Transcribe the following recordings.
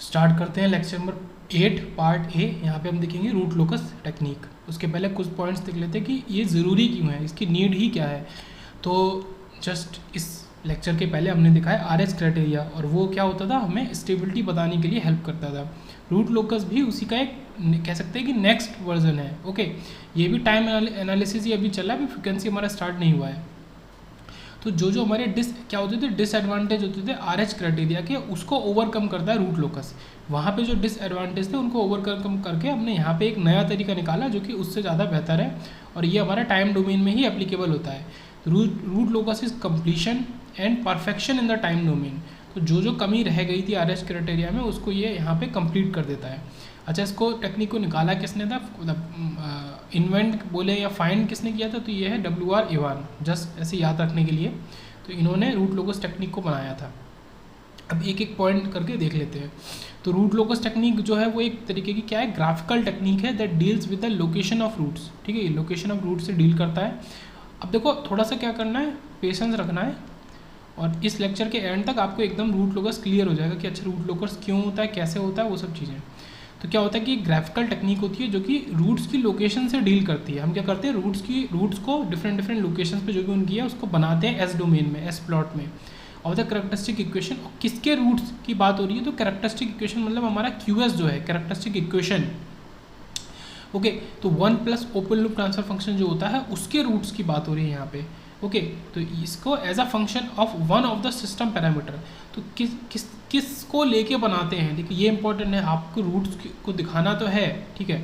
Start करते हैं lecture number 8 part A. यहाँ पे हम देखेंगे रूट लोकस टेक्निक। उसके पहले कुछ पॉइंट्स देख लेते हैं कि ये ज़रूरी क्यों है, इसकी नीड ही क्या है। तो जस्ट इस लेक्चर के पहले हमने देखा है आरएच क्राइटेरिया, और वो क्या होता था, हमें स्टेबिलिटी बताने के लिए हेल्प करता था। रूट लोकस भी उसी का एक कह सकते हैं कि नेक्स्ट वर्जन है। ओके, ये भी टाइम एनालिसिस ही अभी चल रहा है, अभी फ्रिक्वेंसी हमारा स्टार्ट नहीं हुआ है। तो जो हमारे क्या होते थे, डिसएडवांटेज होते थे आरएच क्राइटेरिया के, उसको ओवरकम करता है रूट लोकस। वहाँ पे जो डिसएडवांटेज थे उनको ओवरकम करके हमने यहाँ पे एक नया तरीका निकाला जो कि उससे ज़्यादा बेहतर है, और ये हमारा टाइम डोमेन में ही एप्लीकेबल होता है। Root locus is completion and perfection in the time domain. तो जो कमी रह गई थी आरएच क्राइटेरिया में, उसको ये यहाँ पे कंप्लीट कर देता है। अच्छा, इसको टेक्निक को निकाला किसने था, मतलब इन्वेंट बोले या फाइंड किसने किया था, तो ये है WR इवान, जस्ट ऐसे याद रखने के लिए। तो इन्होंने रूट लोकस टेक्निक को बनाया था। अब एक एक पॉइंट करके देख लेते हैं। तो रूट लोकस टेक्निक जो है वो एक तरीके की क्या है, ग्राफिकल टेक्निक है that deals with the location of roots. ठीक है, ये लोकेशन ऑफ रूट से डील करता है। अब देखो थोड़ा सा क्या करना है, पेशेंस रखना है, और इस लेक्चर के एंड तक आपको एकदम रूट लोकस क्लियर हो जाएगा कि अच्छा रूट लोकस क्यों होता है, कैसे होता है, वो सब चीज़ें। तो क्या होता है कि ग्राफिकल टेक्निक होती है जो कि रूट्स की लोकेशन से डील करती है। हम क्या करते हैं, रूट्स को डिफरेंट लोकेशंस पे जो भी उनकी है उसको बनाते हैं एस डोमेन में, एस प्लॉट में, और द कैरेक्टरिस्टिक इक्वेशन। किसके रूट्स की बात हो रही है, तो कैरेक्टरिस्टिक इक्वेशन मतलब हमारा QS जो है, कैरेक्टरिस्टिक इक्वेशन। ओके, तो 1 plus open loop transfer function जो होता है उसके रूट्स की बात हो रही है यहाँ पे। ओके, तो इसको as a function of one of the system parameter, तो किसको लेके बनाते हैं। देखिए ये इंपॉर्टेंट है, आपको रूट्स को दिखाना तो है। ठीक है,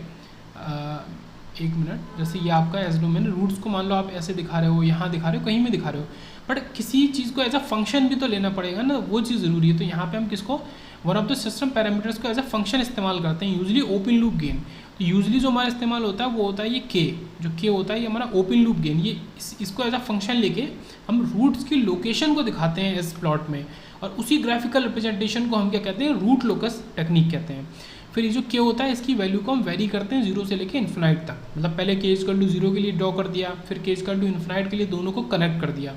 एक मिनट, जैसे ये आपका एस डोमेन, रूट्स को मान लो आप ऐसे दिखा रहे हो, यहाँ दिखा रहे हो, कहीं में दिखा रहे हो, बट किसी चीज़ को एज अ फंक्शन भी तो लेना पड़ेगा ना, वो चीज़ ज़रूरी है। तो यहाँ पे हम किसको, one of the system parameters को एज अ फंक्शन इस्तेमाल करते हैं, यूजली ओपन लूप गेन। तो यूजली जो हमारा इस्तेमाल होता है वो होता है ये के, जो के होता है ये हमारा ओपन लूप गेन। ये इसको एज अ फंक्शन लेके हम रूट्स की लोकेशन को दिखाते हैं इस प्लॉट में, और उसी ग्राफिकल रिप्रेजेंटेशन को हम क्या कहते हैं, रूट लोकस टेक्निक कहते हैं। फिर ये जो के होता है इसकी वैल्यू को हम वेरी करते हैं 0 से लेके इन्फिनाइट तक। मतलब पहले के इक्वल टू 0 के लिए ड्रॉ कर दिया, फिर के इक्वल टू इन्फिनाइट के लिए दोनों को कनेक्ट कर दिया।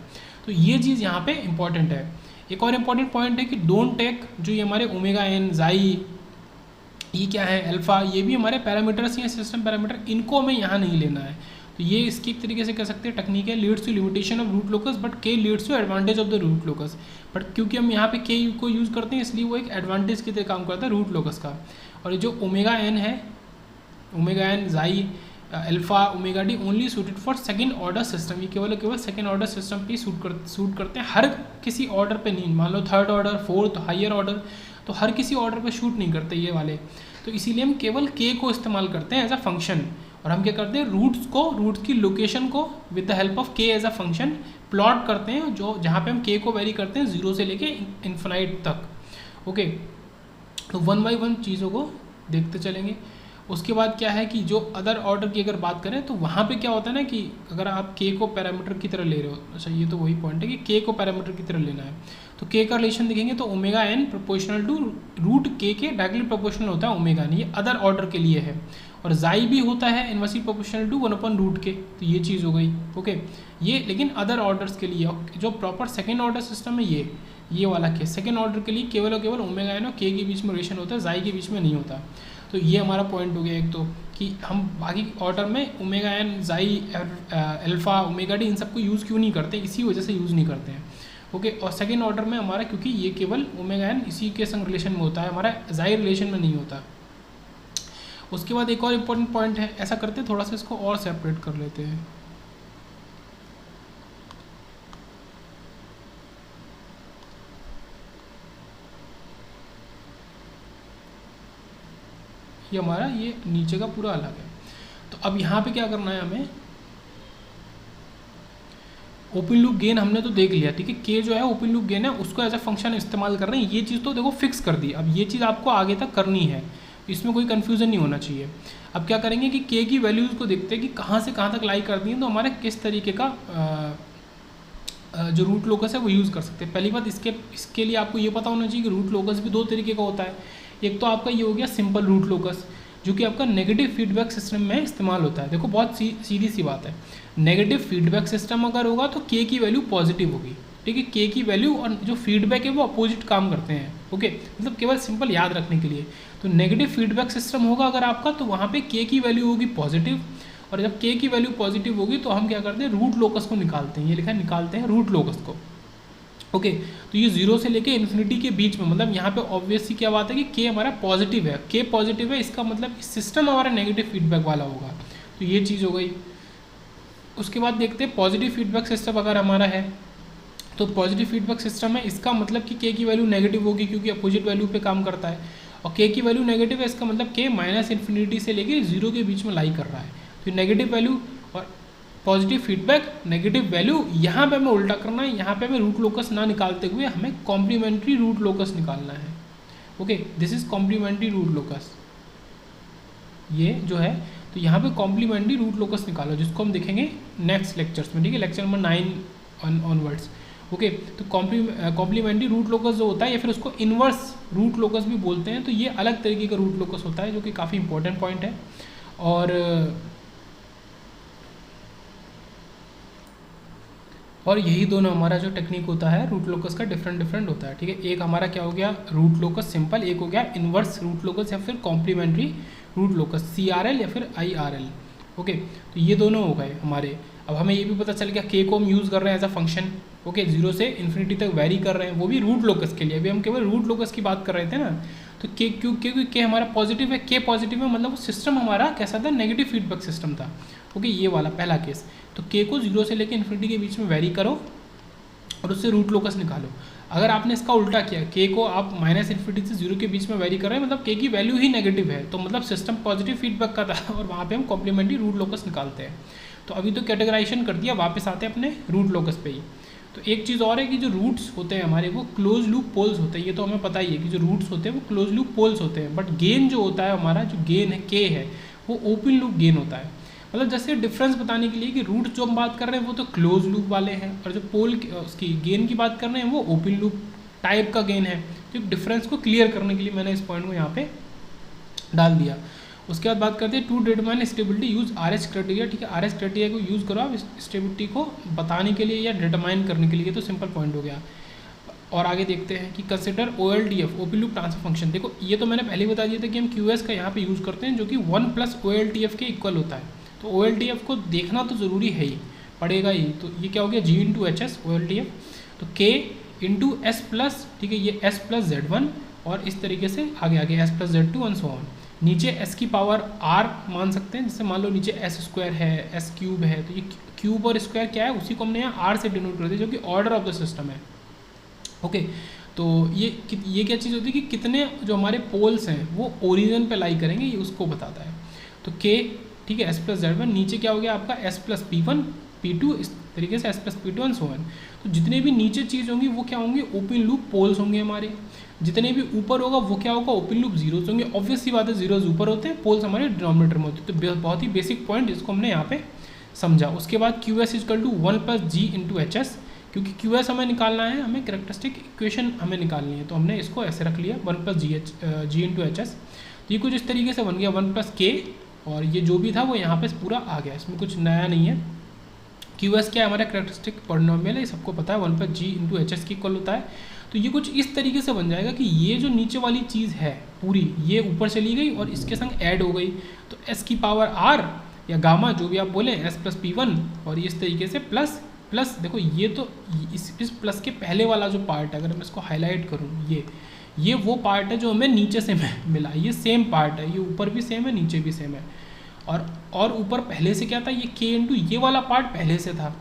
तो ये चीज़ यहाँ पे इंपॉर्टेंट है। एक और इम्पॉर्टेंट पॉइंट है कि डोंट टेक जो ये हमारे ओमेगा एन, जाई, ये क्या है, अल्फा, ये भी हमारे पैरामीटर्स हैं, सिस्टम पैरामीटर, इनको हमें यहाँ नहीं लेना है। तो ये इसकी एक तरीके से कह सकते हैं टेक्निक है, leads to limitation of root locus but के leads to advantage of the root locus. But क्योंकि हम यहाँ पे के को यूज़ करते हैं इसलिए वो एक एडवांटेज की तरह काम करता है रूट लोकस का। और ये जो ओमेगा एन है, omega n, zeta, alpha, omega d, only suited for second order system. ये केवल सेकंड ऑर्डर सिस्टम पे सूट करते हैं, हर किसी ऑर्डर पे नहीं। मान लो third order, fourth, higher order, तो हर किसी ऑर्डर पे शूट नहीं करते ये वाले। तो इसीलिए हम केवल के को इस्तेमाल करते हैं एज अ फंक्शन, और हम क्या करते हैं, रूट्स की लोकेशन को विद द हेल्प ऑफ के एज अ फंक्शन प्लॉट करते हैं, जो जहाँ पे हम के को वेरी करते हैं 0 से लेके इन्फिनाइट तक। ओके, तो 1 बाई 1 चीज़ों को देखते चलेंगे। उसके बाद क्या है कि जो अदर ऑर्डर की अगर बात करें तो वहाँ पे क्या होता है ना कि अगर आप के को पैरामीटर की तरह ले रहे हो, अच्छा ये तो वही पॉइंट है कि के को पैरामीटर की तरह लेना है, तो के का रिलेशन देखेंगे तो omega n proportional to root के डायरेक्टली प्रोपोर्शनल होता है ओमेगा एन, ये अदर ऑर्डर के लिए है। और जाई भी होता है इनवर्सली प्रोपोर्शनल टू 1/रूट के, तो ये चीज़ हो गई। ओके, ये लेकिन अदर ऑर्डर्स के लिए, जो प्रॉपर सेकेंड ऑर्डर सिस्टम है ये वाला केस, सेकेंड ऑर्डर के लिए केवल और केवल ओमेगा एन और के बीच में रिलेशन होता है, जाई के बीच में नहीं होता। तो ये हमारा पॉइंट हो गया एक, तो कि हम बाकी ऑर्डर में omega n, zeta, alpha, omega D, इन सबको यूज़ क्यों नहीं करते, इसी वजह से यूज़ नहीं करते हैं। ओके, और सेकेंड ऑर्डर में हमारा क्योंकि ये केवल ओमेगा एन इसी के संग रिलेशन में होता है, हमारा जाई रिलेशन में नहीं होता। उसके बाद एक और इम्पॉर्टेंट पॉइंट है, ऐसा करते थोड़ा सा इसको और सेपरेट कर लेते हैं। ये हमारा ये नीचे का पूरा अलग है। तो अब यहाँ पे क्या करना है हमें, ओपन लूप गेन हमने तो देख लिया, ठीक है, के जो है ओपन लूप गेन है, उसको एज अ फंक्शन इस्तेमाल कर रहे हैं, ये चीज़ तो देखो फिक्स कर दी। अब ये चीज़ आपको आगे तक करनी है, इसमें कोई कन्फ्यूज़न नहीं होना चाहिए। अब क्या करेंगे कि के की वैल्यूज़ को देखते हैं कि कहाँ से कहाँ तक लाई कर दी है, तो हमारे किस तरीके का जो रूट लोकस है वो यूज़ कर सकते हैं। पहली बात इसके लिए आपको ये पता होना चाहिए कि रूट लोकस भी 2 तरीके का होता है। एक तो आपका ये हो गया सिंपल रूट लोकस, जो कि आपका नेगेटिव फीडबैक सिस्टम में इस्तेमाल होता है। देखो बहुत सीधी सी बात है, नेगेटिव फीडबैक सिस्टम अगर होगा तो के की वैल्यू पॉजिटिव होगी, ठीक है, के की वैल्यू और जो फीडबैक है वो अपोजिट काम करते हैं। ओके, मतलब केवल सिंपल याद रखने के लिए। तो नेगेटिव फीडबैक सिस्टम होगा अगर आपका, तो वहाँ पे के की वैल्यू होगी पॉजिटिव, और जब के की वैल्यू पॉजिटिव होगी तो हम क्या करते हैं, रूट लोकस को निकालते हैं। ये लिखा है निकालते हैं रूट लोकस को। ओके, तो ये 0 से लेके इन्फिनिटी के बीच में, मतलब यहाँ पे ऑब्वियसली क्या बात है कि के हमारा पॉजिटिव है, के पॉजिटिव है, इसका मतलब सिस्टम हमारा नेगेटिव फीडबैक वाला होगा। तो ये चीज़ हो गई। उसके बाद देखते हैं पॉजिटिव फीडबैक सिस्टम अगर हमारा है, तो पॉजिटिव फीडबैक सिस्टम है, इसका मतलब कि के की वैल्यू नेगेटिव होगी क्योंकि अपोजिट वैल्यू पे काम करता है, और के की वैल्यू नेगेटिव है, इसका मतलब के माइनस इन्फिनिटी से लेके 0 के बीच में लाई कर रहा है। तो नेगेटिव वैल्यू और पॉजिटिव फीडबैक, नेगेटिव वैल्यू, यहाँ पे हमें उल्टा करना है, यहाँ पे हमें रूट लोकस ना निकालते हुए हमें कॉम्प्लीमेंट्री रूट लोकस निकालना है। Okay, this is complementary root locus, ये जो है। तो यहाँ पे कॉम्प्लीमेंट्री रूट लोकस निकालो, जिसको हम देखेंगे नेक्स्ट लेक्चर्स में, ठीक है, लेक्चर नंबर 9 ऑनवर्ड्स। ओके, तो कॉम्प्लीमेंट्री रूट लोकस जो होता है, या फिर उसको इन्वर्स रूट लोकस भी बोलते हैं, तो ये अलग तरीके का रूट लोकस होता है जो कि काफ़ी इंपॉर्टेंट पॉइंट है। और यही दोनों हमारा जो टेक्निक होता है रूट लोकस का डिफरेंट होता है, ठीक है। एक हमारा क्या हो गया, रूट लोकस सिंपल, एक हो गया इन्वर्स रूट लोकस या फिर कॉम्प्लीमेंट्री रूट लोकस, CRL या फिर IRL। ओके, तो ये दोनों हो गए हमारे। अब हमें ये भी पता चल गया के को हम यूज़ कर रहे हैं एज अ फंक्शन। ओके, 0 से इन्फिनिटी तक वेरी कर रहे हैं, वो भी रूट लोकस के लिए। अभी हम केवल रूट लोकस की बात कर रहे थे ना, तो के क्योंकि के हमारा पॉजिटिव है, के पॉजिटिव है, मतलब वो सिस्टम हमारा कैसा था, नेगेटिव फीडबैक सिस्टम था। ओके, ये वाला पहला केस। तो के को 0 से लेकर इन्फिनिटी के बीच में वेरी करो और उससे रूट लोकस निकालो। अगर आपने इसका उल्टा किया, के को आप माइनस इन्फिनिटी से 0 के बीच में वेरी कर रहे हैं, मतलब के की वैल्यू ही नेगेटिव है, तो मतलब सिस्टम पॉजिटिव फीडबैक का था, और वहाँ पे हम कॉम्प्लीमेंट्री रूट लोकस निकालते हैं। तो अभी तो कैटेगराइजेशन कर दिया, वापस आते हैं अपने रूट लोकस पे ही। तो एक चीज़ और है कि जो रूट्स होते हैं हमारे, वो क्लोज लूप पोल्स होते हैं। ये तो हमें पता ही है कि जो रूट्स होते हैं वो क्लोज लूप पोल्स होते हैं, बट गेन जो होता है हमारा, जो गेन है के है, वो ओपन लूप गेन होता है। मतलब जैसे डिफरेंस बताने के लिए कि रूट जो हम बात कर रहे हैं वो तो क्लोज लूप वाले हैं, और जो पोल उसकी गेन की बात कर रहे हैं वो ओपन लूप टाइप का गेन है। तो डिफरेंस को क्लियर करने के लिए मैंने इस पॉइंट को यहाँ पे डाल दिया। उसके बाद बात करते हैं to determine stability use RS criteria, ठीक है। RS क्राइटेरिया को यूज़ करो आप स्टेबिलिटी को बताने के लिए या डिटरमाइन करने के लिए, तो सिंपल पॉइंट हो गया। और आगे देखते हैं कि consider OLTF open loop transfer function. देखो ये तो मैंने पहले ही बता दिया था कि हम QS का यहाँ पे यूज़ करते हैं, जो कि 1 + OLTF के इक्वल होता है। तो OLTF को देखना तो ज़रूरी है ही, पड़ेगा ही। तो ये क्या हो गया, G × HS OLTF, तो K × S+, ठीक है, ये S + Z1, और इस तरीके से आगे S + Z2 and so on. नीचे S की पावर R मान सकते हैं, जैसे मान लो नीचे S² है, S³ है, तो ये क्यूब और स्क्वायर क्या है, उसी को हमने यहाँ R से डिनोट कर दिया, जो कि ऑर्डर ऑफ द सिस्टम है। ओके, तो ये क्या चीज़ होती है कि कितने जो हमारे पोल्स हैं वो ओरिजिन पे लाई करेंगे, ये उसको बताता है। तो K, ठीक है, S + Z1, नीचे क्या हो गया आपका S + P1 P2, इस तरीके से S + P2 and so on. तो जितने भी नीचे चीज़ होंगी वो क्या होंगे, ओपन लूप पोल्स होंगे हमारे। जितने भी ऊपर होगा वो क्या होगा, ओपन लूप जीरोज होंगे। ऑब्वियस सी बात है, जीरोज ऊपर होते हैं, पोल्स हमारे डिनोमिनेटर में होते हैं। तो बहुत ही बेसिक पॉइंट जिसको हमने यहाँ पे समझा। उसके बाद QS = 1 + G × HS, क्योंकि QS हमें निकालना है, हमें कैरेक्टरिस्टिक इक्वेशन हमें निकालनी है, तो हमने इसको ऐसे रख लिया 1 + G × HS। तो ये कुछ इस तरीके से बन गया 1 + K, और ये जो भी था वो यहाँ पे पूरा आ गया, इसमें कुछ नया नहीं है। QS क्या है, हमारा कैरेक्टरिस्टिक पॉलिनोमियल है, सबको पता है, 1 + G × HS के इक्वल होता है। तो ये कुछ इस तरीके से बन जाएगा कि ये जो नीचे वाली चीज़ है पूरी, ये ऊपर चली गई और इसके संग ऐड हो गई, तो S की पावर R या गामा जो भी आप बोले, S + P1, और इस तरीके से प्लस प्लस। देखो ये तो इस प्लस के पहले वाला जो पार्ट है, अगर मैं इसको हाईलाइट करूँ, ये वो पार्ट है जो हमें नीचे से मिला, ये सेम पार्ट है, ये ऊपर भी सेम है, नीचे भी सेम है। और ऊपर पहले से क्या था, ये K × ये वाला पार्ट पहले से था।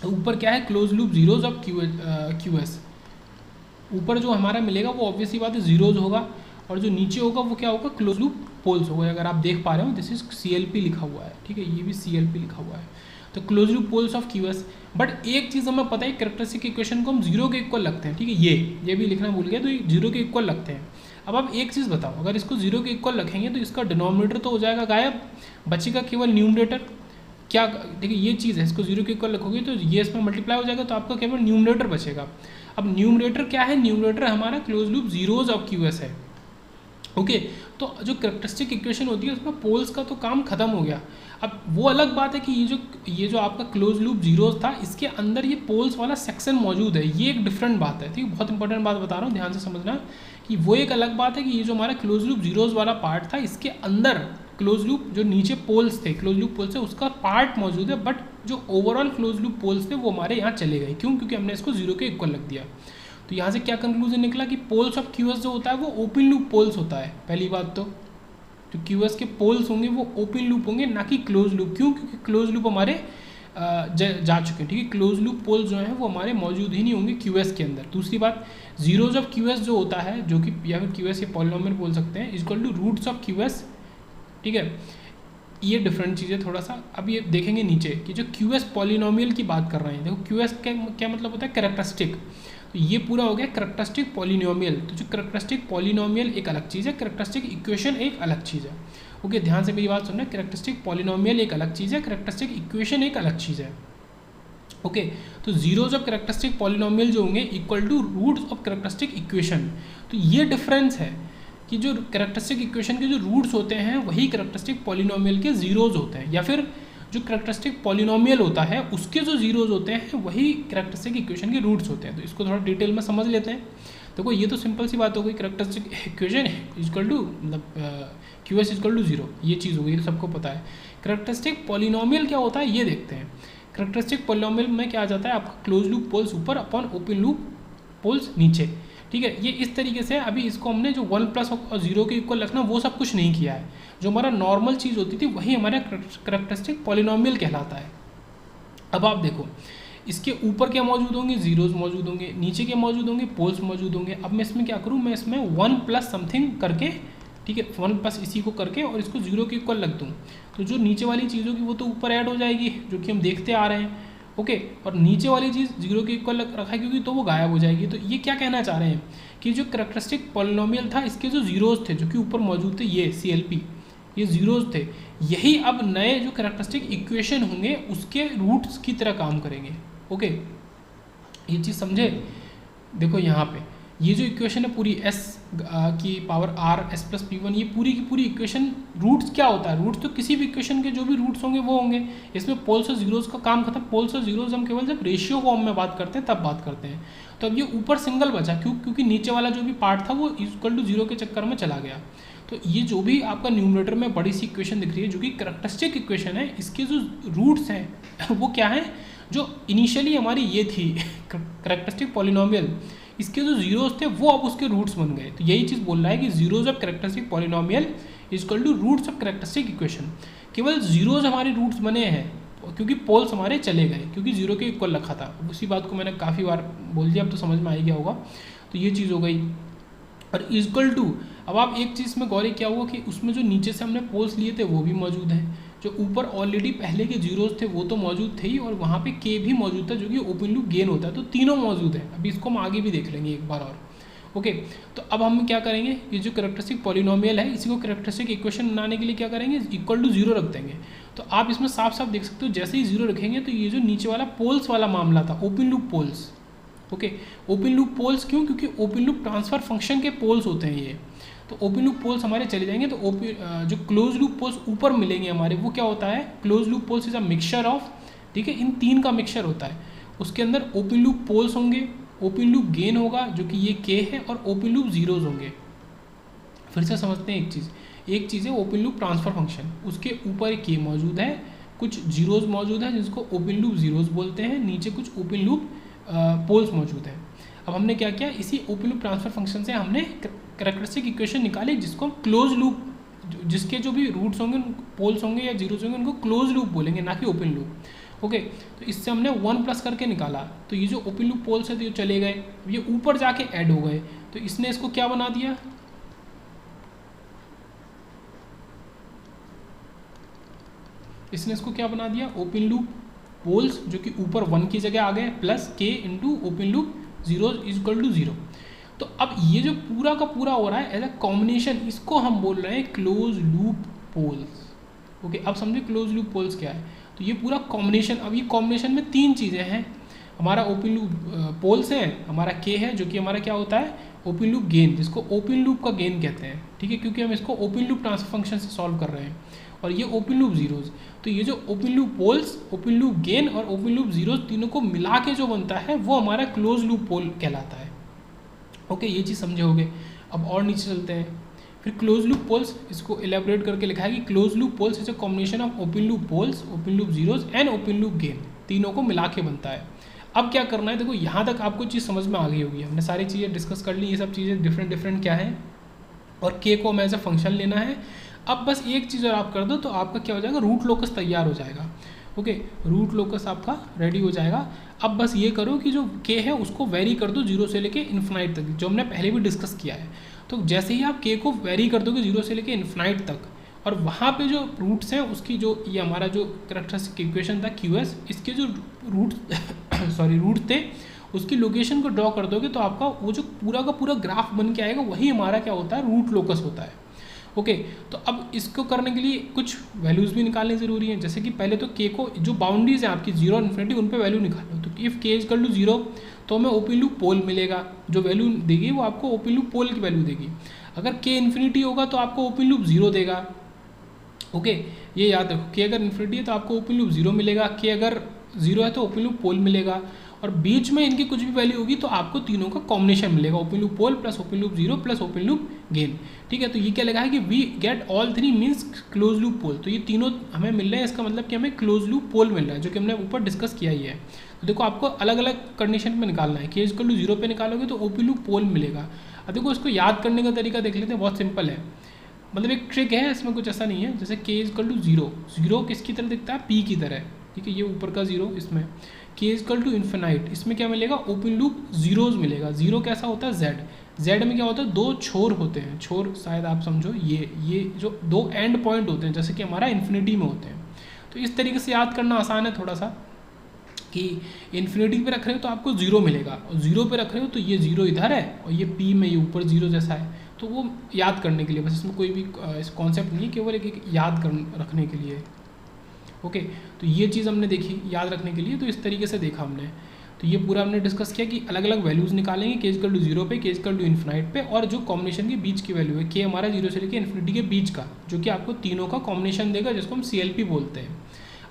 तो ऊपर क्या है, close loop zeros of QS। ऊपर जो हमारा मिलेगा वो ऑब्वियसली बात है जीरोज होगा, और जो नीचे होगा वो क्या होगा, क्लोज लूप पोल्स होगा। अगर आप देख पा रहे हो, दिस इज CLP लिखा हुआ है, ठीक है, ये भी CLP लिखा हुआ है। तो close loop poles of QS। But एक चीज़ हमें पता है, कैरेक्टरिस्टिक इक्वेशन को हम 0 के इक्वल लगते हैं, ठीक है, ये भी लिखना भूल गया, तो ये 0 के इक्वल लगते हैं। अब आप एक चीज़ बताओ, अगर इसको 0 के इक्वल रखेंगे तो इसका डिनोमिनेटर तो हो जाएगा गायब, बचेगा केवल न्यूमरेटर। क्या, देखिए ये चीज़ है, इसको 0 के इक्वल रखोगे तो ये इसमें मल्टीप्लाई हो जाएगा, तो आपका केवल न्यूमरेटर बचेगा। अब न्यूमरेटर क्या है, न्यूमरेटर हमारा close loop zeros of QS है। ओके तो जो कैरेक्टरिस्टिक इक्वेशन होती है उसमें पोल्स का तो काम खत्म हो गया। अब वो अलग बात है कि ये जो आपका क्लोज लूप जीरोस था, इसके अंदर ये पोल्स वाला सेक्शन मौजूद है, ये एक डिफरेंट बात है। ठीक है, बहुत इंपॉर्टेंट बात बता रहा हूँ, ध्यान से समझना कि वो एक अलग बात है कि ये जो हमारा क्लोज लूप जीरोस वाला पार्ट था, इसके अंदर क्लोज लूप जो नीचे पोल्स थे, क्लोज लूप पोल्स थे, उसका पार्ट मौजूद है, बट जो ओवरऑल क्लोज लूप पोल्स थे वो हमारे यहाँ चले गए। क्यों? क्योंकि हमने इसको जीरो के इक्वल रख दिया। तो यहाँ से क्या कंक्लूजन निकला कि पोल्स ऑफ क्यूएस जो होता है वो ओपन लूप पोल्स होता है। पहली बात तो जो क्यूएस के पोल्स होंगे वो ओपन लूप होंगे, ना कि क्लोज लूप। क्यों? क्योंकि क्लोज लूप हमारे जा चुके हैं। ठीक है, क्लोज लूप पोल्स जो हैं वो हमारे मौजूद ही नहीं होंगे क्यूएस के अंदर। दूसरी बात, जीरोज ऑफ क्यूएस जो होता है, जो कि या फिर क्यूएस या पॉलिनोमियल बोल सकते हैं, equal to roots of QS. ठीक है, ये डिफरेंट चीज़ है थोड़ा सा। अब ये देखेंगे नीचे कि जो क्यूएस पॉलिनोमियल की बात कर रहे हैं, देखो क्यूएस क्या मतलब होता है? कैरेक्टरिस्टिक। तो ये पूरा हो गया कैरेक्टरिस्टिक पॉलिनोमियल। तो जो कैरेक्टरिस्टिक पॉलिनोमियल एक अलग चीज़ है, कैरेक्टरिस्टिक इक्वेशन एक अलग चीज़ है। ओके, ध्यान से मेरी बात सुनना, कैरेक्टरिस्टिक पॉलिनोमियल एक अलग चीज़ है, कैरेक्टरिस्टिक इक्वेशन एक अलग चीज़ है। ओके, तो जीरोज ऑफ कैरेक्टरिस्टिक पॉलिनोमियल जो होंगे equal to roots of characteristic equation. तो ये डिफरेंस है कि जो कैरेक्टरिस्टिक इक्वेशन के जो रूट्स होते हैं वही कैरेक्टरिस्टिक पॉलिनोमियल के जीरोज होते हैं, या फिर जो कैरेक्टरिस्टिक पॉलिनोमियल होता है उसके जो जीरोज होते हैं वही कैरेक्टरिस्टिक इक्वेशन के रूट्स होते हैं। तो इसको थोड़ा डिटेल में समझ लेते हैं। देखो ये तो सिंपल सी बात हो गई, कैरेक्टरिस्टिक इक्वेशन इक्वल टू मतलब क्यूएस इक्वल टू जीरो, ये चीज़ हो गई, सबको पता है। कैरेक्टरिस्टिक पॉलिनोमियल क्या होता है ये देखते हैं। कैरेक्टरिस्टिक पॉलिनोमियल में क्या आ जाता है आपका? क्लोज लूप पोल्स ऊपर अपॉन ओपन लूप पोल्स नीचे। ठीक है, ये इस तरीके से। अभी इसको हमने जो 1 प्लस और 0 के इक्वल रखना वो सब कुछ नहीं किया है। जो हमारा नॉर्मल चीज़ होती थी वही हमारा कैरेक्टरिस्टिक पॉलिनोमियल कहलाता है। अब आप देखो इसके ऊपर क्या मौजूद होंगे? जीरोज मौजूद होंगे, नीचे क्या मौजूद होंगे? पोल्स मौजूद होंगे। अब मैं इसमें क्या करूँ? मैं इसमें 1 प्लस समथिंग करके, ठीक है, 1 प्लस इसी को करके और इसको 0 के इक्वल रख दूँ, तो जो नीचे वाली चीज़ होगी वो तो ऊपर ऐड हो जाएगी, जो कि हम देखते आ रहे हैं। ओके, और नीचे वाली चीज़ 0 के इक्वल रखा है क्योंकि, तो वो गायब हो जाएगी। तो ये क्या कहना चाह रहे हैं कि जो कैरेक्टरिस्टिक पॉलिनोमियल था इसके जो जीरोज थे जो कि ऊपर मौजूद थे, ये CLP, ये जीरोज थे, यही अब नए जो कैरेक्टरिस्टिक इक्वेशन होंगे उसके रूट्स की तरह काम करेंगे। ओके, ये चीज़ समझे? देखो यहाँ पे ये जो इक्वेशन है पूरी s की power r s plus p1, ये पूरी की पूरी इक्वेशन, रूट्स क्या होता है? रूट्स तो किसी भी इक्वेशन के जो भी रूट्स होंगे वो होंगे। इसमें पोल्स और जीरोज का काम खत्म। पोल्स और जीरोज हम केवल जब रेशियो फॉर्म में बात करते हैं तब बात करते हैं। तो अब ये ऊपर सिंगल बचा, क्योंकि नीचे वाला जो भी पार्ट था वो इक्वल टू 0 के चक्कर में चला गया। तो ये जो भी आपका न्यूमरेटर में बड़ी सी इक्वेशन दिख रही है जो कि कैरेक्टरिस्टिक इक्वेशन है, इसके जो रूट्स हैं वो क्या है? जो इनिशियली हमारी ये थी कैरेक्टरिस्टिक पॉलिनोमियल, इसके जो जीरोज थे वो अब उसके रूट्स बन गए। तो यही चीज़ बोल रहा है कि zeros of characteristic polynomial equal to roots of characteristic equation. केवल जीरोज हमारे रूट्स बने हैं क्योंकि पोल्स हमारे चले गए, क्योंकि 0 के इक्वल रखा था। उसी बात को मैंने काफ़ी बार बोल दिया, अब तो समझ में आ ही गया होगा। तो ये चीज़ हो गई। और इक्वल टू, अब आप एक चीज़ में गौर क्या हुआ कि उसमें जो नीचे से हमने पोल्स लिए थे वो भी मौजूद हैं, जो ऊपर ऑलरेडी पहले के जीरोज थे वो तो मौजूद थे ही, और वहाँ पे के भी मौजूद था जो कि ओपन लूप गेन होता है। तो तीनों मौजूद है। अभी इसको हम आगे भी देख लेंगे एक बार और। ओके, तो अब हम क्या करेंगे? ये जो कैरेक्टरिस्टिक पॉलिनोमियल है इसी को कैरेक्टरिस्टिक इक्वेशन बनाने के लिए क्या करेंगे? इक्वल टू 0 रख देंगे। तो आप इसमें साफ साफ देख सकते हो, जैसे ही 0 रखेंगे तो ये जो नीचे वाला पोल्स वाला मामला था, open loop poles. Okay, open loop poles क्यों? क्योंकि ओपन लूप ट्रांसफर फंक्शन के पोल्स होते हैं ये। तो ओपन लूप पोल्स हमारे चले जाएंगे, तो जो क्लोज लूप पोल्स ऊपर मिलेंगे हमारे, वो क्या होता है? Close loop poles is a mixture of, ठीक है, इन तीन का मिक्सचर होता है। उसके अंदर ओपन लूप पोल्स होंगे, ओपन लूप गेन होगा जो कि ये के है, और ओपन लूप जीरोज होंगे। फिर से समझते हैं एक चीज़ है ओपन लूप ट्रांसफर फंक्शन, उसके ऊपर एक के मौजूद है, कुछ जीरोज मौजूद है जिसको ओपन लूप जीरोज बोलते हैं, नीचे कुछ ओपन लूप पोल्स मौजूद हैं। अब हमने क्या किया? इसी ओपन लूप ट्रांसफर फंक्शन से हमने कैरेक्टरिस्टिक इक्वेशन निकाली जिसको हम क्लोज लूप, जिसके जो भी रूट्स होंगे, पोल्स होंगे या जीरोज होंगे, उनको क्लोज लूप बोलेंगे, ना कि ओपन लूप। ओके, तो इससे हमने 1 प्लस करके निकाला। तो ये जो ओपन लूप पोल्स है तो ये चले गए, ये ऊपर जाके ऐड हो गए। तो इसने इसको क्या बना दिया? इसने इसको क्या बना दिया? ओपन लूप पोल्स जो कि ऊपर 1 की जगह आ गए, प्लस के into open loop zeros equal to 0। तो अब ये जो पूरा का पूरा हो रहा है एज अ कॉम्बिनेशन, इसको हम बोल रहे हैं क्लोज लूप पोल्स। ओके, अब समझे क्लोज लूप पोल्स क्या है? तो ये पूरा कॉम्बिनेशन, अब ये कॉम्बिनेशन में 3 चीज़ें हैं। हमारा ओपन लूप पोल्स हैं, हमारा के है जो कि हमारा क्या होता है ओपन लूप गेन, जिसको ओपन लूप का गेन कहते हैं, ठीक है, क्योंकि हम इसको ओपन लूप ट्रांसफर फंक्शन से सॉल्व कर रहे हैं, और ये ओपन लूप जीरोज। तो ये जो open loop poles, open loop gain और ओपन लूप जीरोज तीनों को मिला के जो बनता है वो हमारा क्लोज लूप पोल कहलाता है। ओके, ये चीज़ समझे होगे। अब और नीचे चलते हैं, फिर क्लोज लूप पोल्स, इसको एलेबोरेट करके लिखा है कि close loop poles is a combination of open loop poles, open loop zeros and open loop gain, तीनों को मिला के बनता है। अब क्या करना है, देखो यहाँ तक आपको चीज़ समझ में आ गई होगी, हमने सारी चीज़ें डिस्कस कर ली, ये सब चीज़ें डिफरेंट क्या है, और के को हमें एज अ फंक्शन लेना है। अब बस एक चीज़ और आप कर दो तो आपका क्या हो जाएगा, रूट लोकस तैयार हो जाएगा। ओके, रूट लोकस आपका रेडी हो जाएगा। अब बस ये करो कि जो के है उसको वेरी कर दो 0 से लेके इन्फिनाइट तक, जो हमने पहले भी डिस्कस किया है। तो जैसे ही आप के को वेरी कर दोगे 0 से लेके इन्फिनाइट तक, और वहाँ पे जो रूट्स हैं उसकी जो ये हमारा जो कैरेक्टरिस्टिक इक्वेशन था QS, इसके जो रूट रूट थे उसकी लोकेशन को ड्रॉ कर दोगे तो आपका वो जो पूरा का पूरा ग्राफ बन के आएगा, वही हमारा क्या होता है, रूट लोकस होता है। ओके, तो अब इसको करने के लिए कुछ वैल्यूज़ भी निकालनी ज़रूरी है, जैसे कि पहले तो के को जो बाउंड्रीज हैं आपकी 0 और इन्फिनिटी, उन पे वैल्यू निकालो। तो इफ़ के इक्वल टू 0 तो हमें ओपन लूप पोल मिलेगा, जो वैल्यू देगी वो आपको ओपन लूप पोल की वैल्यू देगी। अगर के इन्फिनिटी होगा तो आपको ओपन लूप 0 देगा। ओके, ये याद रखो, के अगर इन्फिनिटी है तो आपको ओपन लूप 0 मिलेगा, के अगर 0 है तो ओपन लूप पोल मिलेगा, और बीच में इनकी कुछ भी वैल्यू होगी तो आपको तीनों का कॉम्बिनेशन मिलेगा, open loop pole plus open loop 0 plus open loop gain. ठीक है, तो ये क्या लगा है कि we get all three means close loop pole, तो ये तीनों हमें मिल रहे हैं, इसका मतलब कि हमें क्लोज लूप पोल मिल रहा है, जो कि हमने ऊपर डिस्कस किया ही है। तो देखो आपको अलग अलग कंडीशन में निकालना है, के इक्वल टू 0 पे निकालोगे तो ओपन लूप पोल मिलेगा। अब देखो इसको याद करने का तरीका देख लेते हैं, बहुत सिंपल है, मतलब एक ट्रिक है, इसमें कुछ ऐसा नहीं है। जैसे के इक्वल टू 0, 0 किसकी तरह दिखता है, पी की तरह, ठीक है, ये ऊपर का 0, इसमें के इक्वल टू इन्फिनाइट, इसमें क्या मिलेगा, ओपन लूप जीरोज मिलेगा। 0 कैसा होता है, जेड, जेड में क्या होता है, 2 छोर होते हैं, छोर शायद आप समझो, ये जो 2 एंड पॉइंट होते हैं, जैसे कि हमारा इन्फिनिटी में होते हैं। तो इस तरीके से याद करना आसान है थोड़ा सा, कि इन्फिनिटी पे रख रहे हो तो आपको 0 मिलेगा, और 0 पे रख रहे हो तो ये 0 इधर है और ये पी में ये ऊपर 0 जैसा है। तो वो याद करने के लिए, बस इसमें कोई भी कॉन्सेप्ट नहीं है, केवल एक याद कर रखने के लिए। ओके, तो ये चीज़ हमने देखी याद रखने के लिए, तो इस तरीके से देखा हमने। तो ये पूरा हमने डिस्कस किया कि अलग अलग वैल्यूज़ निकालेंगे, के इक्वल टू 0 पे, के इक्वल टू इन्फिनाइट पे, और जो कॉम्बिनेशन के बीच की वैल्यू है, के हमारा 0 से लेकर इन्फिनिटी के बीच का, जो कि आपको तीनों का कॉम्बिनेशन देगा, जिसको हम CLP बोलते हैं।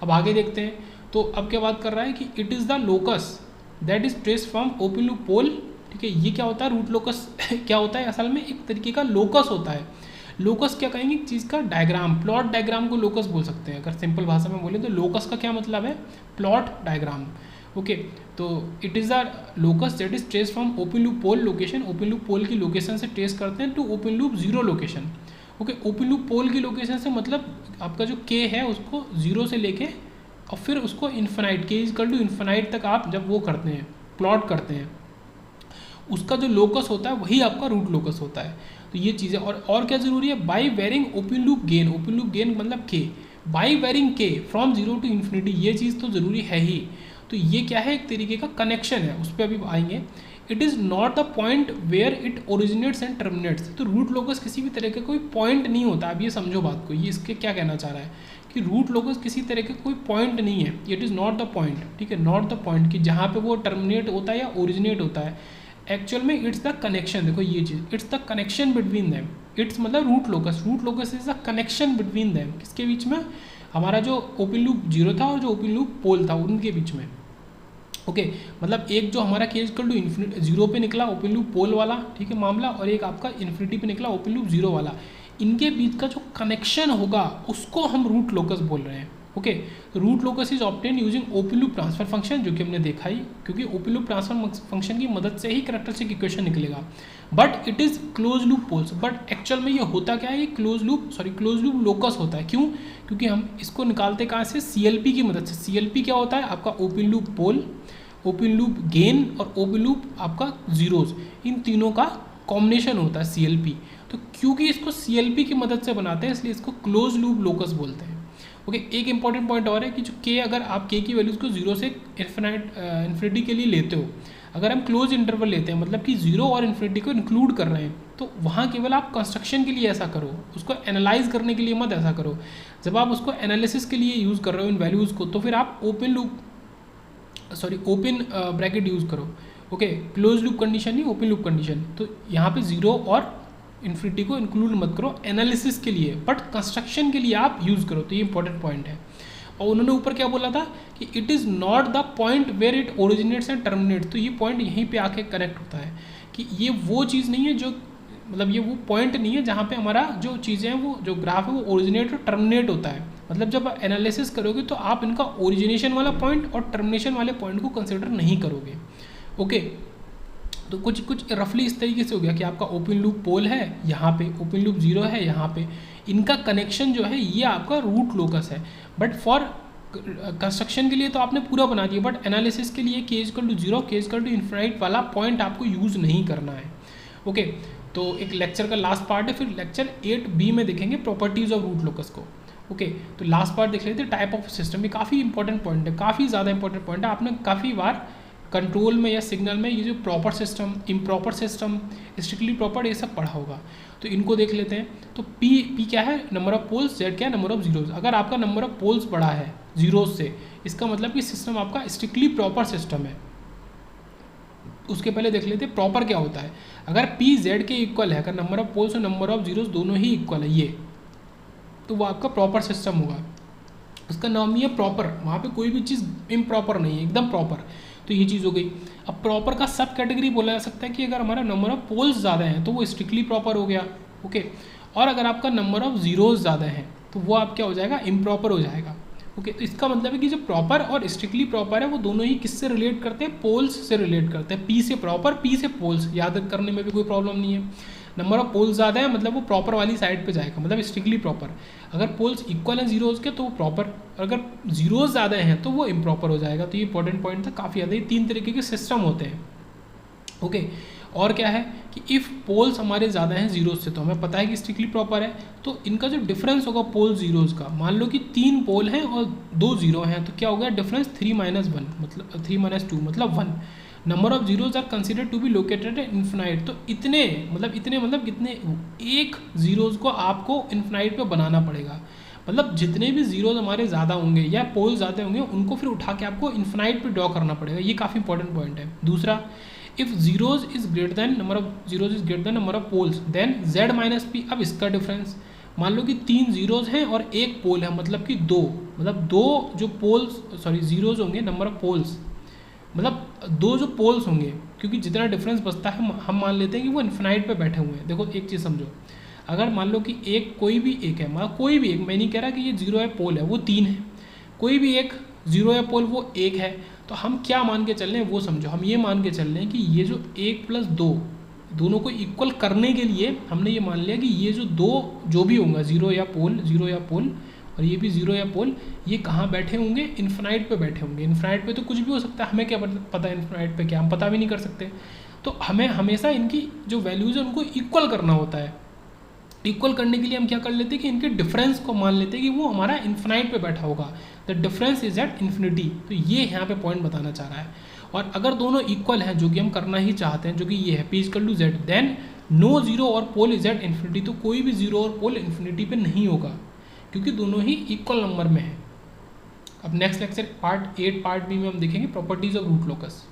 अब आगे देखते हैं, तो अब क्या बात कर रहा है कि it is the locus that is trace from open loop pole. ठीक है, ये क्या होता है, रूट लोकस क्या होता है, असल में एक तरीके का लोकस होता है। लोकस क्या कहेंगे, एक चीज़ का डायग्राम, प्लॉट डायग्राम को लोकस बोल सकते हैं, अगर सिंपल भाषा में बोले तो। लोकस का क्या मतलब है, प्लॉट डायग्राम। ओके, तो it is the locus that is trace from open loop pole location, open loop pole की लोकेशन से ट्रेस करते हैं to open loop 0 location. Okay, open loop pole की लोकेशन से मतलब आपका जो के है उसको 0 से लेके और फिर उसको इन्फिनाइट, के इक्वल टू इन्फिनाइट तक आप जब वो करते हैं, प्लॉट करते हैं, उसका जो लोकस होता है वही आपका रूट लोकस होता है। तो ये चीज़ें, और क्या ज़रूरी है, by varying open loop gain, open loop gain मतलब K, by varying K from 0 to infinity, ये चीज़ तो ज़रूरी है ही। तो ये क्या है, एक तरीके का कनेक्शन है, उस पर अभी आएंगे। It is not the point where it originates and terminates, तो रूट लोकस किसी भी तरह का कोई पॉइंट नहीं होता। अब ये समझो बात को, ये इसके क्या कहना चाह रहा है कि रूट लोकस किसी तरह का कोई पॉइंट नहीं है, it is not the point. ठीक है, नॉट द पॉइंट कि जहाँ पे वो टर्मिनेट होता है या ओरिजिनेट होता है, एक्चुअल में इट्स द कनेक्शन। देखो ये चीज़, it's the connection between them, it's मतलब root locus, root locus is the connection between them, किसके बीच में, हमारा जो ओपन लूप 0 था और जो ओपन लूप पोल था उनके बीच में। ओके, मतलब एक जो हमारा के इक्वल टू इन्फिनिटी 0 पे निकला ओपन लूप पोल वाला, ठीक है, मामला, और एक आपका इन्फिनिटी पे निकला ओपन लूप 0 वाला, इनके बीच का जो कनेक्शन होगा उसको हम रूट लोकस बोल रहे हैं। ओके, तो root locus is obtain using open loop transfer function, जो कि हमने देखा ही, क्योंकि ओपन लूप ट्रांसफर फंक्शन की मदद से ही कैरेक्टरिस्टिक इक्वेशन निकलेगा। But it is close loop poles, but actual में ये होता क्या है, ये क्लोज लूप लोकस होता है। क्यों, क्योंकि हम इसको निकालते कहाँ से, CLP की मदद से। CLP क्या होता है, आपका open loop pole, open loop gain और ओपन लूप आपका जीरोज, इन तीनों का कॉम्बिनेशन होता है CLP। तो क्योंकि इसको CLP की मदद से बनाते हैं, इसलिए इसको क्लोज लूप लोकस बोलते हैं। ओके, एक इंपॉर्टेंट पॉइंट और है कि जो के, अगर आप के की वैल्यूज़ को 0 से इन्फिनिटी के लिए लेते हो, अगर हम क्लोज इंटरवल लेते हैं, मतलब कि 0 और इन्फिनिटी को इंक्लूड कर रहे हैं, तो वहाँ केवल आप कंस्ट्रक्शन के लिए ऐसा करो, उसको एनालाइज करने के लिए मत ऐसा करो। जब आप उसको एनालिसिस के लिए यूज़ कर रहे हो इन वैल्यूज़ को, तो फिर आप open loop sorry open bracket use करो, ओके, क्लोज लूप कंडीशन नहीं, ओपन लूप कंडीशन। तो यहाँ पे जीरो और इन्फिनिटी को इंक्लूड मत करो एनालिसिस के लिए, बट कंस्ट्रक्शन के लिए आप यूज़ करो। तो ये इंपॉर्टेंट पॉइंट है। और उन्होंने ऊपर क्या बोला था कि it is not the point where it originates and terminates. तो ये पॉइंट यहीं पे आके कनेक्ट होता है कि ये वो चीज़ नहीं है जो, मतलब ये वो पॉइंट नहीं है जहाँ पे हमारा जो चीज़ें हैं, वो जो ग्राफ है वो ओरिजिनेट और टर्मिनेट होता है। मतलब जब आप एनालिसिस करोगे तो आप इनका ओरिजिनेशन वाला पॉइंट और टर्मिनेशन वाले पॉइंट को कंसिडर नहीं करोगे, ओके। तो कुछ रफली इस तरीके से हो गया कि आपका ओपन लूप पोल है यहाँ पे, ओपन लूप जीरो है यहाँ पे, इनका कनेक्शन जो है ये आपका रूट लोकस है। बट फॉर कंस्ट्रक्शन के लिए तो आपने पूरा बना दिया, बट एनालिसिस के लिए के इक्वल टू जीरो, के इक्वल टू इन्फिनाइट वाला पॉइंट आपको यूज़ नहीं करना है, ओके। तो एक लेक्चर का लास्ट पार्ट है, फिर लेक्चर 8B में देखेंगे प्रॉपर्टीज़ ऑफ रूट लोकस को, ओके। तो लास्ट पार्ट देख लेते हैं टाइप ऑफ सिस्टम। ये काफ़ी इंपॉर्टेंट पॉइंट है, काफ़ी ज़्यादा इंपॉर्टेंट पॉइंट है। आपने काफ़ी बार कंट्रोल में या सिग्नल में ये जो proper system, improper system, strictly proper, ये सब पढ़ा होगा। तो इनको देख लेते हैं। तो पी क्या है, नंबर ऑफ पोल्स, जेड क्या है, नंबर ऑफ जीरोज। अगर आपका नंबर ऑफ पोल्स बड़ा है जीरोज से, इसका मतलब कि सिस्टम आपका स्ट्रिक्टली प्रॉपर सिस्टम है। उसके पहले देख लेते हैं प्रॉपर क्या होता है। अगर पी जेड के इक्वल है, अगर नंबर ऑफ पोल्स और नंबर ऑफ जीरोज दोनों ही इक्वल है ये, तो वो आपका प्रॉपर सिस्टम होगा। उसका नाम ही है प्रॉपर, वहाँ पे कोई भी चीज़ इम्प्रॉपर नहीं है, एकदम प्रॉपर। तो ये चीज़ हो गई। अब प्रॉपर का सब कैटेगरी बोला जा सकता है कि अगर हमारा नंबर ऑफ पोल्स ज़्यादा हैं तो वो स्ट्रिक्टली प्रॉपर हो गया, ओके। और अगर आपका नंबर ऑफ जीरोज ज़्यादा हैं तो वो आप क्या हो जाएगा, इम्प्रॉपर हो जाएगा, ओके। तो इसका मतलब है कि जो प्रॉपर और स्ट्रिक्टली प्रॉपर है वो दोनों ही किससे रिलेट करते हैं, पोल्स से रिलेट करते हैं। पी से प्रॉपर, पी से पोल्स, याद करने में भी कोई प्रॉब्लम नहीं है। नंबर ऑफ पोल्स ज़्यादा है मतलब वो प्रॉपर वाली साइड पे जाएगा, मतलब स्ट्रिक्टली प्रॉपर। अगर पोल्स इक्वल हैं जीरोज़ के तो वो प्रॉपर, अगर जीरोज़ ज़्यादा हैं तो वो इम्प्रॉपर हो जाएगा। तो ये इंपॉर्टेंट पॉइंट था, काफ़ी ज़्यादा। ये 3 तरीके के सिस्टम होते हैं, ओके। और क्या है कि इफ़ पोल्स हमारे ज़्यादा हैं जीरोज़ से तो हमें पता है कि स्ट्रिक्टली प्रॉपर है। तो इनका जो डिफरेंस होगा पोल जीरोज़ का, मान लो कि 3 पोल हैं और 2 जीरो हैं, तो क्या हो गया डिफरेंस 3 - 1, मतलब 3 - 2 मतलब 1। Number of zeros are consider to be located infinite. तो इतने मतलब कितने, एक जीरोज को आपको इन्फिनाइट पे बनाना पड़ेगा। मतलब जितने भी जीरोज हमारे ज़्यादा होंगे या पोल ज़्यादा होंगे उनको फिर उठा के आपको इन्फिनाइट पे ड्रॉ करना पड़ेगा। ये काफ़ी इंपॉर्टेंट पॉइंट है। दूसरा, if zeros is greater than number of zeros is greater than number of poles then Z minus P. अब इसका डिफरेंस, मान लो कि 3 जीरोज हैं और 1 पोल है, मतलब कि 2, मतलब 2 जो पोल्स, सॉरी जीरोज होंगे, नंबर ऑफ पोल्स मतलब 2 जो पोल्स होंगे, क्योंकि जितना डिफरेंस बचता है हम मान लेते हैं कि वो इन्फिनाइट पे बैठे हुए हैं। देखो एक चीज़ समझो, अगर मान लो कि कोई भी एक है, मतलब कोई भी एक, मैं नहीं कह रहा कि ये जीरो है पोल है वो 3 है, कोई भी एक जीरो है पोल वो 1 है, तो हम क्या मान के चल रहे हैं वो समझो। हम ये मान के चल रहे हैं कि ये जो 1 + 2 दोनों को इक्वल करने के लिए हमने ये मान लिया कि ये जो 2 जो भी होगा, जीरो या पोल और ये भी जीरो या पोल, ये कहाँ बैठे होंगे, इन्फिनाइट पे बैठे होंगे। इन्फिनाइट पे तो कुछ भी हो सकता है, हमें क्या पता है इन्फिनाइट पे क्या, हम पता भी नहीं कर सकते। तो हमें हमेशा इनकी जो वैल्यूज़ है उनको इक्वल करना होता है। इक्वल करने के लिए हम क्या कर लेते हैं कि इनके डिफरेंस को मान लेते हैं कि वो हमारा इन्फिनाइट पे बैठा होगा, the difference is at infinity. तो ये यहाँ पे पॉइंट बताना चाह रहा है। और अगर दोनों इक्वल हैं, जो कि हम करना ही चाहते हैं, जो कि ये है P = Z, then no zero और पोल इज एट इन्फिनिटी। तो कोई भी जीरो और पोल इन्फिनिटी पे नहीं होगा क्योंकि दोनों ही इक्वल नंबर में है। अब next lecture part 8 part B में हम देखेंगे प्रॉपर्टीज ऑफ रूट लोकस।